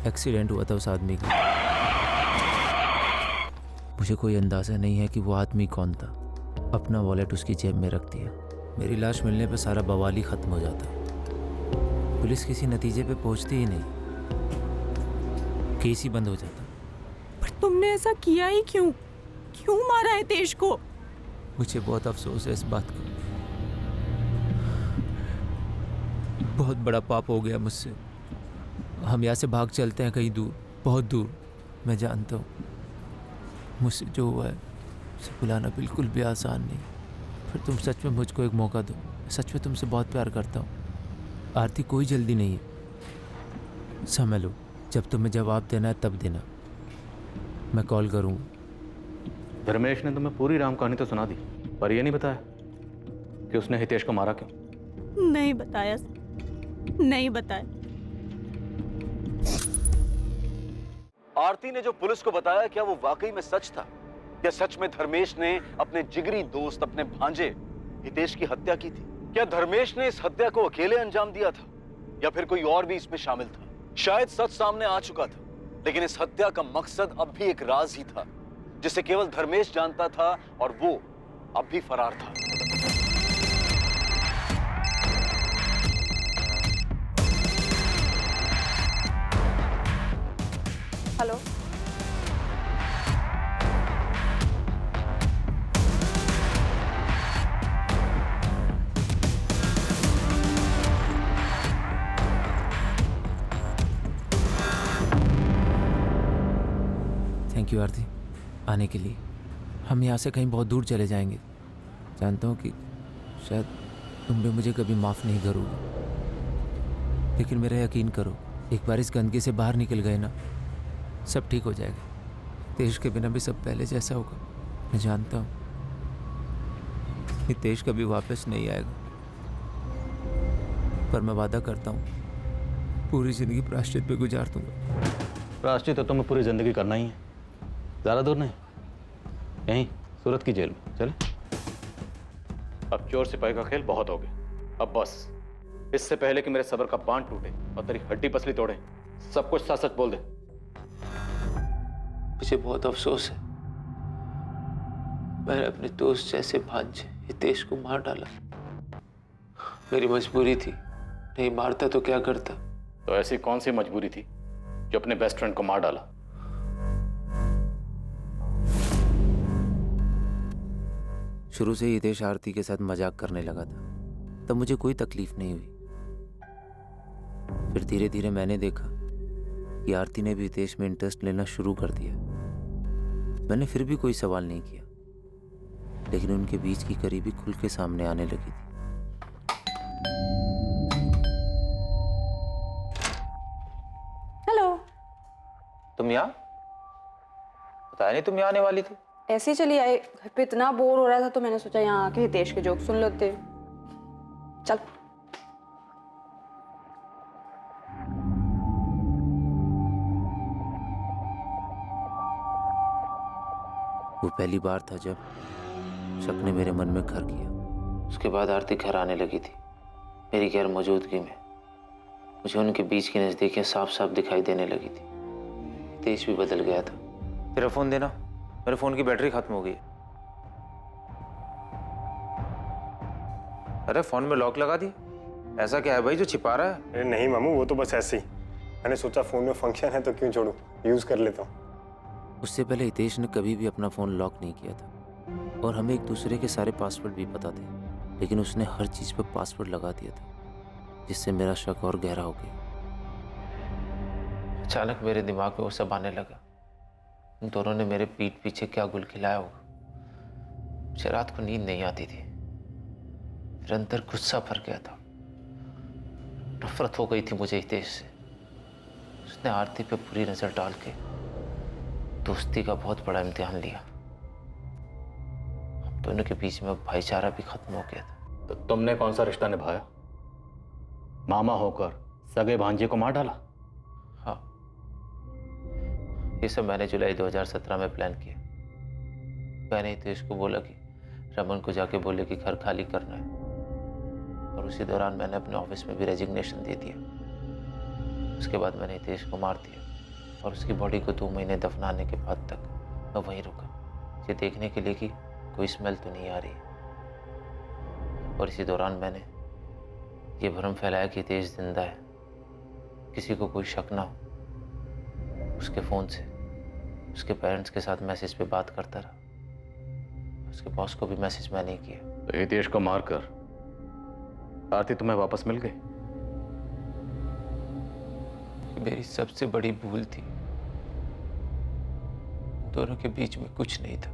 एक्सीडेंट हुआ था उस आदमी का। मुझे कोई अंदाजा नहीं है कि वो आदमी कौन था। अपना वॉलेट उसकी जेब में रख दिया। मेरी लाश मिलने पर सारा बवाल ही खत्म हो जाता। पुलिस किसी नतीजे पे पहुंचती ही नहीं, केस ही बंद हो जाता। पर तुमने ऐसा किया ही क्यों? क्यों मारा है हितेश को? मुझे बहुत अफसोस है इस बात का। बहुत बड़ा पाप हो गया मुझसे। हम यहाँ से भाग चलते हैं कहीं दूर, बहुत दूर। मैं जानता हूँ मुझसे जो हुआ है उसे भुलाना बिल्कुल भी आसान नहीं। फिर तुम सच में मुझको एक मौका दो। सच में तुमसे बहुत प्यार करता हूँ आरती। कोई जल्दी नहीं है, समझ लो। जब तुम्हें जवाब देना है तब देना, मैं कॉल करूँगा। धर्मेश ने तुम्हें पूरी राम कहानी तो सुना दी, पर यह नहीं बताया कि उसने हितेश को मारा क्यों। नहीं बताया, नहीं बताया। आरती ने जो पुलिस को बताया, क्या वो वाकई में सच था? क्या सच में धर्मेश ने अपने जिगरी दोस्त, अपने भांजे हितेश की हत्या की थी? क्या धर्मेश ने इस हत्या को अकेले अंजाम दिया था, या फिर कोई और भी इसमें शामिल था? शायद सच सामने आ चुका था, लेकिन इस हत्या का मकसद अब भी एक राज ही था जिसे केवल धर्मेश जानता था, और वो अब भी फरार था। हेलो, थैंक यू आरती आने के लिए। हम यहाँ से कहीं बहुत दूर चले जाएंगे। जानता हूँ कि शायद तुम भी मुझे कभी माफ़ नहीं करोगे, लेकिन मेरा यकीन करो, एक बार इस गंदगी से बाहर निकल गए ना, सब ठीक हो जाएगा। तेज के बिना भी सब पहले जैसा होगा। मैं जानता हूँ तेज कभी वापस नहीं आएगा, पर मैं वादा करता हूँ पूरी ज़िंदगी प्रायश्चित पे गुजार दूंगा। प्रायश्चित तो तुम्हें पूरी जिंदगी करना ही है, ज़्यादा दूर नहीं, यहीं सूरत की जेल में। चले, अब चोर सिपाही का खेल बहुत हो गया, अब बस इससे पहले कि मेरे सब्र का बांध टूटे और तेरी हड्डी पसली तोड़े, सब कुछ सच सच बोल दे। मुझे बहुत अफसोस है, मैंने अपने दोस्त जैसे भांजे हितेश को मार डाला। मेरी मजबूरी थी, नहीं मारता तो क्या करता। तो ऐसी कौन सी मजबूरी थी जो अपने बेस्ट फ्रेंड को मार डाला? शुरू से ही हितेश आरती के साथ मजाक करने लगा था, तब मुझे कोई तकलीफ नहीं हुई। फिर धीरे धीरे मैंने देखा कि आरती ने भी हितेश में इंटरेस्ट लेना शुरू कर दिया। मैंने फिर भी कोई सवाल नहीं किया, लेकिन उनके बीच की करीबी खुल के सामने आने लगी थी। हेलो। तुम यहाँ? बताया नहीं तुम यहाँ आने वाली थी। ऐसे ही चली आई, घर पे इतना बोर हो रहा था तो मैंने सोचा यहाँ आके हितेश के जोक सुन लेते। चल। वो पहली बार था जब शक ने मेरे मन में घर किया। उसके बाद आरती घर आने लगी थी। मेरी गैर मौजूदगी में मुझे उनके बीच की नजदीकियां साफ साफ दिखाई देने लगी थी। हितेश भी बदल गया था। तेरा फोन देना, मेरे फोन की बैटरी खत्म हो गई। अरे फोन में लॉक लगा दी, ऐसा क्या है भाई जो छिपा रहा है? अरे नहीं मामू, वो तो बस ऐसे ही। मैंने सोचा फोन में फंक्शन है तो क्यों छोड़ूं, यूज कर लेता हूँ। उससे पहले हितेश ने कभी भी अपना फोन लॉक नहीं किया था और हमें एक दूसरे के सारे पासवर्ड भी पता थे, लेकिन उसने हर चीज पर पासवर्ड लगा दिया था, जिससे मेरा शक और गहरा हो गया। अचानक मेरे दिमाग में वो सब आने लगा। उन दोनों ने मेरे पीठ पीछे क्या गुल खिलाया होगा। मुझे रात को नींद नहीं आती थी। फिर अंदर गुस्सा भर गया था, नफरत हो गई थी मुझे हितेश से। उसने आरती पे बुरी नजर डाल के दोस्ती का बहुत बड़ा इम्तिहान लिया। हम दोनों के बीच में भाईचारा भी खत्म हो गया था। तो तुमने कौन सा रिश्ता निभाया? मामा होकर सगे भांजे को मार डाला? हाँ, ये सब मैंने जुलाई 2017 में प्लान किया। मैंने हितेश को बोला कि रमन को जाके बोले कि घर खाली करना है, और उसी दौरान मैंने अपने ऑफिस में भी रेजिग्नेशन दे दिया। उसके बाद मैंने हितेश को मार दिया और उसकी बॉडी को 2 महीने दफनाने के बाद तक मैं वहीं रुका, ये देखने के लिए कि कोई स्मेल तो नहीं आ रही। और इसी दौरान मैंने ये भ्रम फैलाया कि हितेश जिंदा है, किसी को कोई शक ना हो। उसके फ़ोन से उसके पेरेंट्स के साथ मैसेज पे बात करता रहा। उसके बॉस को भी मैसेज मैंने किया। तो हितेश को मारकर आरती तुम्हें वापस मिल गई? मेरी सबसे बड़ी भूल थी। दोनों के बीच में कुछ नहीं था।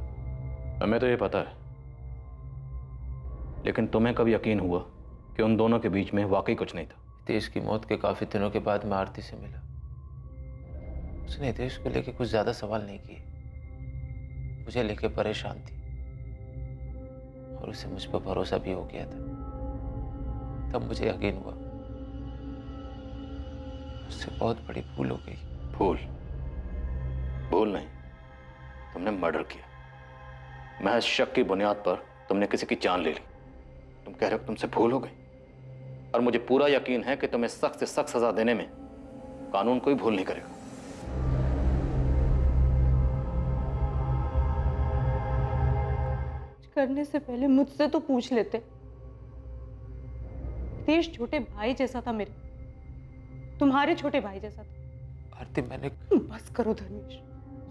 हमें तो ये पता है, लेकिन तुम्हें कब यकीन हुआ कि उन दोनों के बीच में वाकई कुछ नहीं था? हितेश की मौत के काफी दिनों के बाद मैं आरती से मिला। उसने हितेश को लेके कुछ ज्यादा सवाल नहीं किए। मुझे लेके परेशान थी और उसे मुझ पर भरोसा भी हो गया था। तब मुझे यकीन हुआ उससे बहुत बड़ी भूल हो गई। भूल? भूल नहीं, तुमने मर्डर किया। महज शक की बुनियाद पर तुमने किसी की जान ले ली। तुम कह रहे हो तुमसे भूल हो गई, और मुझे पूरा यकीन है कि तुम्हें सख्त से सख्त सजा देने में कानून कोई भूल नहीं करेगा। करने से पहले मुझसे तो पूछ लेते। हितेश छोटे भाई जैसा था मेरे, तुम्हारे छोटे भाई जैसा था। आरती मैंने बस करो धर्मेश,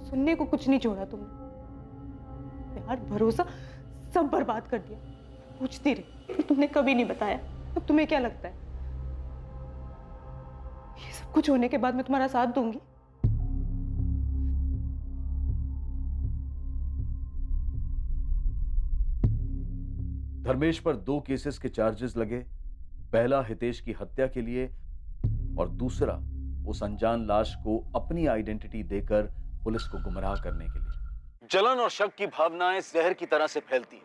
सुनने को कुछ नहीं छोड़ा तुमने। प्यार भरोसा सब बर्बाद कर दिया। पूछती रही, तुमने कभी नहीं बताया। अब तुम्हें क्या लगता है ये सब कुछ होने के बाद मैं तुम्हारा साथ दूंगी? धर्मेश पर 2 केसेस के चार्जेस लगे। पहला हितेश की हत्या के लिए और दूसरा उस अनजान लाश को अपनी आइडेंटिटी देकर पुलिस को गुमराह करने के लिए। जलन और शक की भावनाएं जहर की तरह से फैलती है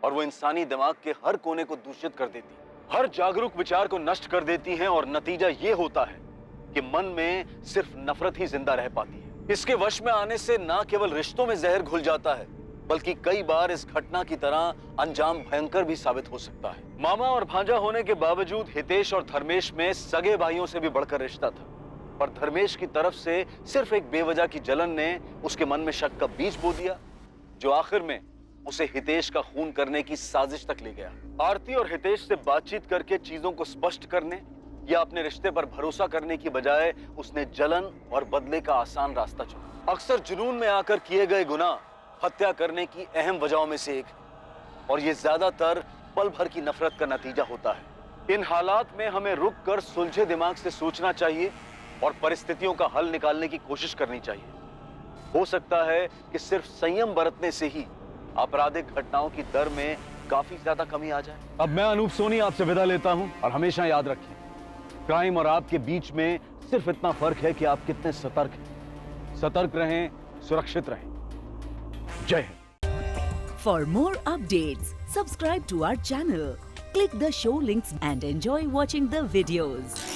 और वो इंसानी दिमाग के हर कोने को दूषित कर देती है, हर जागरूक विचार को नष्ट कर देती हैं, और नतीजा ये होता है कि मन में सिर्फ नफरत ही जिंदा रह पाती है। इसके वश में आने से ना केवल रिश्तों में जहर घुल जाता है, बल्कि कई बार इस घटना की तरह अंजाम भयंकर भी साबित हो सकता है। मामा और भांजा होने के बावजूद हितेश और धर्मेश में सगे भाइयों से भी बढ़कर रिश्ता था, पर धर्मेश की तरफ से सिर्फ एक बेवजह की जलन ने उसके मन में शक का बीज बो दिया, जो आखिर में उसे हितेश का खून करने की साजिश तक ले गया। आरती और हितेश से बातचीत करके चीजों को स्पष्ट करने या अपने रिश्ते पर भरोसा करने की बजाय उसने जलन और बदले का आसान रास्ता चुना। अक्सर जुनून में आकर किए गए गुनाह हत्या करने की अहम वजहों में से एक, और ये ज्यादातर पल भर की नफरत का नतीजा होता है। इन हालात में हमें रुक कर सुलझे दिमाग से सोचना चाहिए और परिस्थितियों का हल निकालने की कोशिश करनी चाहिए। हो सकता है कि सिर्फ संयम बरतने से ही आपराधिक घटनाओं की दर में काफी ज्यादा कमी आ जाए। अब मैं अनूप सोनी आपसे विदा लेता हूं, और हमेशा याद रखें, क्राइम और आपके बीच में सिर्फ इतना फर्क है कि आप कितने सतर्क हैं। सतर्क रहें, सुरक्षित रहें। जय Hind. For more updates, subscribe to our channel, click the show links and enjoy watching the videos.